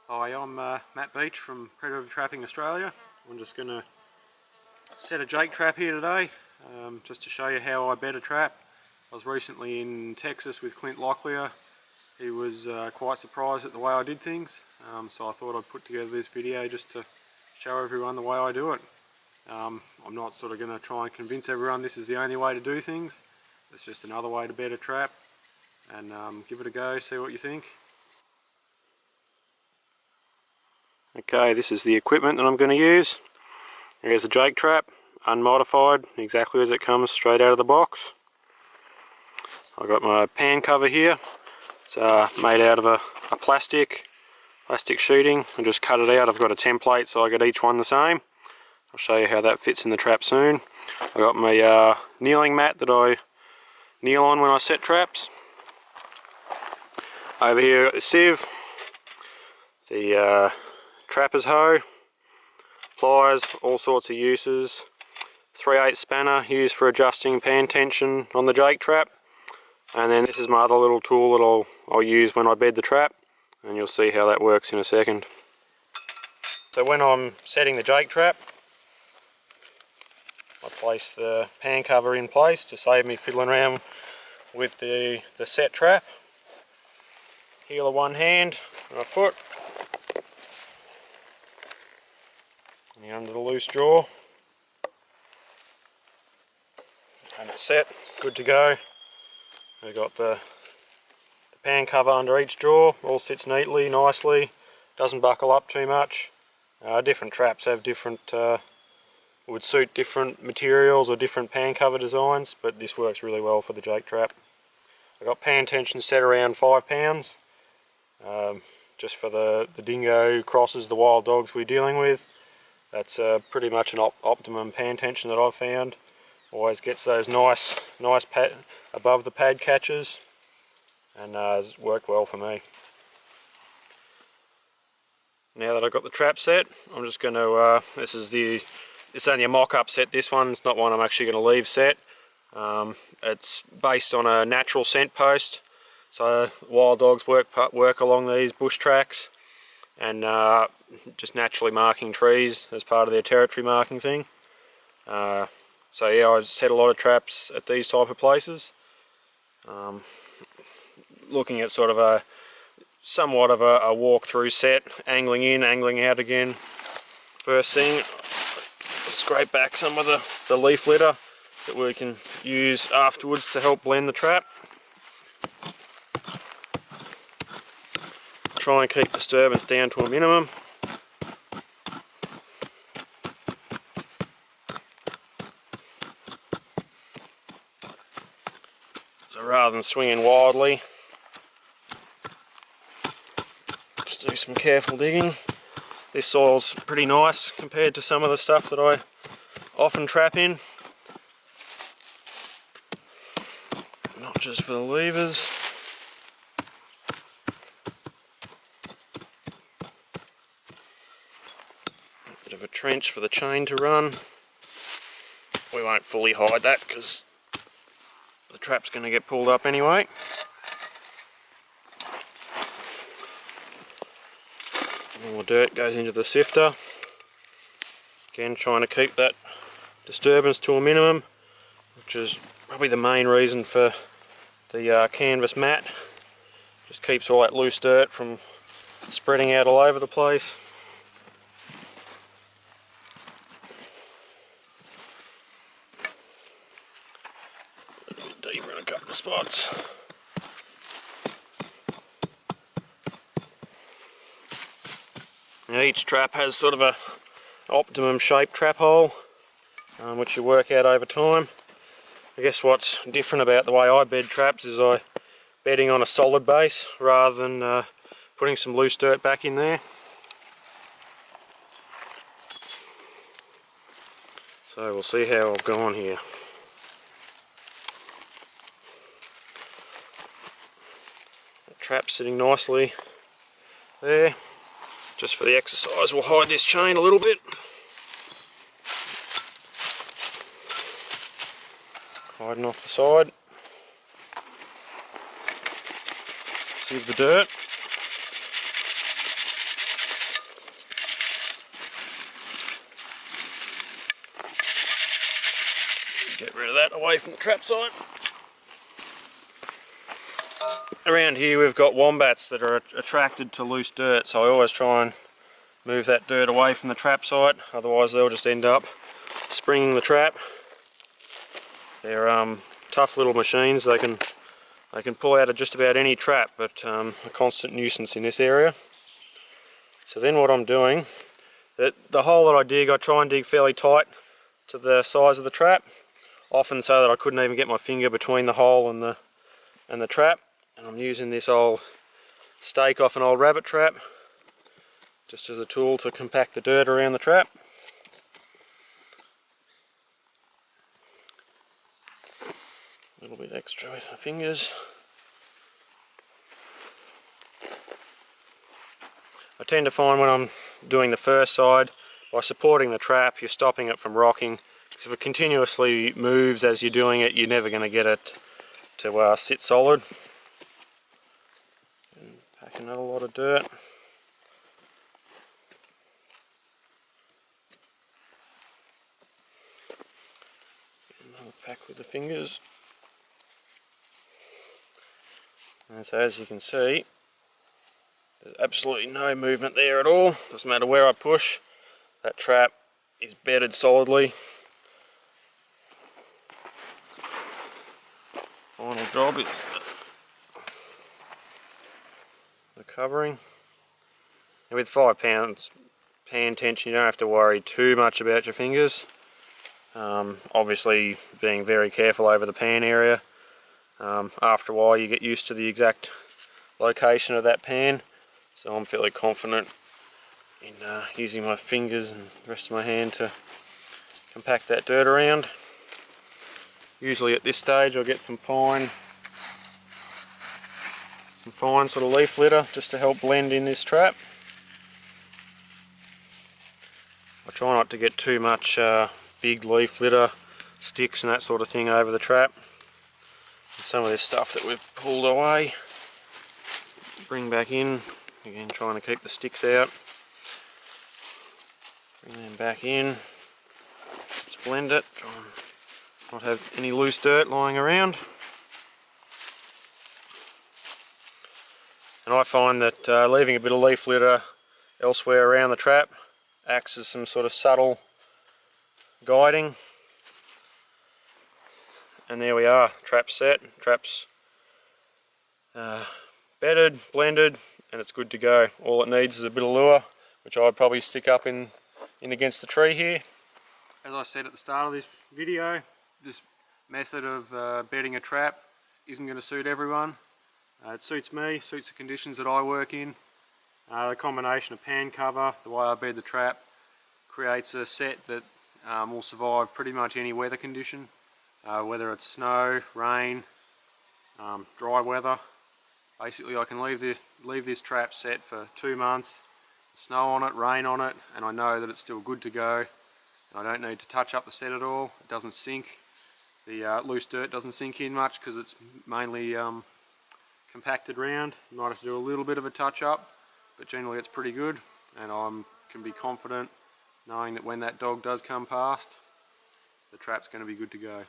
Hi, I'm Matt Beach from Predator Trapping Australia. I'm just going to set a jake trap here today, just to show you how I bed a trap. I was recently in Texas with Clint Locklear. He was quite surprised at the way I did things, so I thought I'd put together this video just to show everyone the way I do it. I'm not sort of going to try and convince everyone this is the only way to do things. It's just another way to bed a trap, and give it a go, see what you think. Okay, this is the equipment that I'm going to use. Here's the jake trap, unmodified, exactly as it comes straight out of the box. I've got my pan cover here. It's made out of a plastic sheeting. I just cut it out. I've got a template, so I get each one the same. I'll show you how that fits in the trap soon. I've got my kneeling mat that I kneel on when I set traps. Over here got the sieve, the trapper's hoe, pliers, all sorts of uses, 3/8 spanner used for adjusting pan tension on the jake trap, and then this is my other little tool that I'll use when I bed the trap, and you'll see how that works in a second. So when I'm setting the jake trap, I place the pan cover in place to save me fiddling around with the set trap. Heel of one hand and a foot, and under the loose jaw, and it's set, good to go. We've got the pan cover under each jaw, all sits neatly, nicely, doesn't buckle up too much. Different traps have different, would suit different materials or different pan cover designs, but this works really well for the jake trap. I've got pan tension set around 5 pounds, just for the dingo crosses, the wild dogs we're dealing with. That's pretty much an optimum pan tension that I've found. Always gets those nice pad above the pad catches, and it's worked well for me. Now that I've got the trap set, I'm just going to, it's only a mock-up set, this one, it's not one I'm actually going to leave set. It's based on a natural scent post, so wild dogs work along these bush tracks, and just naturally marking trees as part of their territory marking thing. So yeah, I set a lot of traps at these type of places. Looking at sort of somewhat of a walk-through set, angling in, angling out again. First thing, scrape back some of the leaf litter that we can use afterwards to help blend the trap. Try and keep disturbance down to a minimum. So rather than swinging wildly, just do some careful digging. This soil's pretty nice compared to some of the stuff that I often trap in. Not just for the levers. Bit of a trench for the chain to run. We won't fully hide that because the trap's going to get pulled up anyway. All the dirt goes into the sifter. Again, trying to keep that disturbance to a minimum, which is probably the main reason for the canvas mat. Just keeps all that loose dirt from spreading out all over the place. A bit deeper in a couple of spots. Now each trap has sort of a optimum shaped trap hole, which you work out over time. I guess what's different about the way I bed traps is I bedding on a solid base rather than putting some loose dirt back in there. So we'll see how I've gone here. The trap's sitting nicely there. Just for the exercise, we'll hide this chain a little bit. Hiding off the side. Sieve the dirt. away from the trap site. Around here we've got wombats that are attracted to loose dirt, so I always try and move that dirt away from the trap site, otherwise they'll just end up springing the trap. They're tough little machines. They can pull out of just about any trap, but a constant nuisance in this area. So then what I'm doing, the hole that I dig, I try and dig fairly tight to the size of the trap, often so that I couldn't even get my finger between the hole and the trap. And I'm using this old stake off an old rabbit trap just as a tool to compact the dirt around the trap. A little bit extra with my fingers. I tend to find when I'm doing the first side, by supporting the trap, you're stopping it from rocking. Because if it continuously moves as you're doing it, you're never going to get it to sit solid. And pack another lot of dirt. Another pack with the fingers. And so as you can see, there's absolutely no movement there at all. Doesn't matter where I push, that trap is bedded solidly. Final job is the covering. And with 5 pounds pan tension, you don't have to worry too much about your fingers. Obviously being very careful over the pan area. After a while you get used to the exact location of that pan, so I'm fairly confident in using my fingers and the rest of my hand to compact that dirt around. Usually at this stage I'll get some fine sort of leaf litter just to help blend in this trap. I try not to get too much big leaf litter, sticks and that sort of thing over the trap. And some of this stuff that we've pulled away, bring back in, again trying to keep the sticks out. Bring them back in, just blend it, try and not have any loose dirt lying around. And I find that leaving a bit of leaf litter elsewhere around the trap acts as some sort of subtle guiding. And there we are, trap set, trap's bedded, blended, and it's good to go. All it needs is a bit of lure, which I'd probably stick up in against the tree here. As I said at the start of this video, this method of bedding a trap isn't going to suit everyone. It suits me, suits the conditions that I work in. The combination of pan cover, the way I bed the trap, creates a set that will survive pretty much any weather condition, whether it's snow, rain, dry weather. Basically I can leave this trap set for 2 months, snow on it, rain on it, and I know that it's still good to go. And I don't need to touch up the set at all. It doesn't sink. The loose dirt doesn't sink in much because it's mainly compacted round. You might have to do a little bit of a touch up, but generally it's pretty good, and I can be confident knowing that when that dog does come past, the trap's going to be good to go.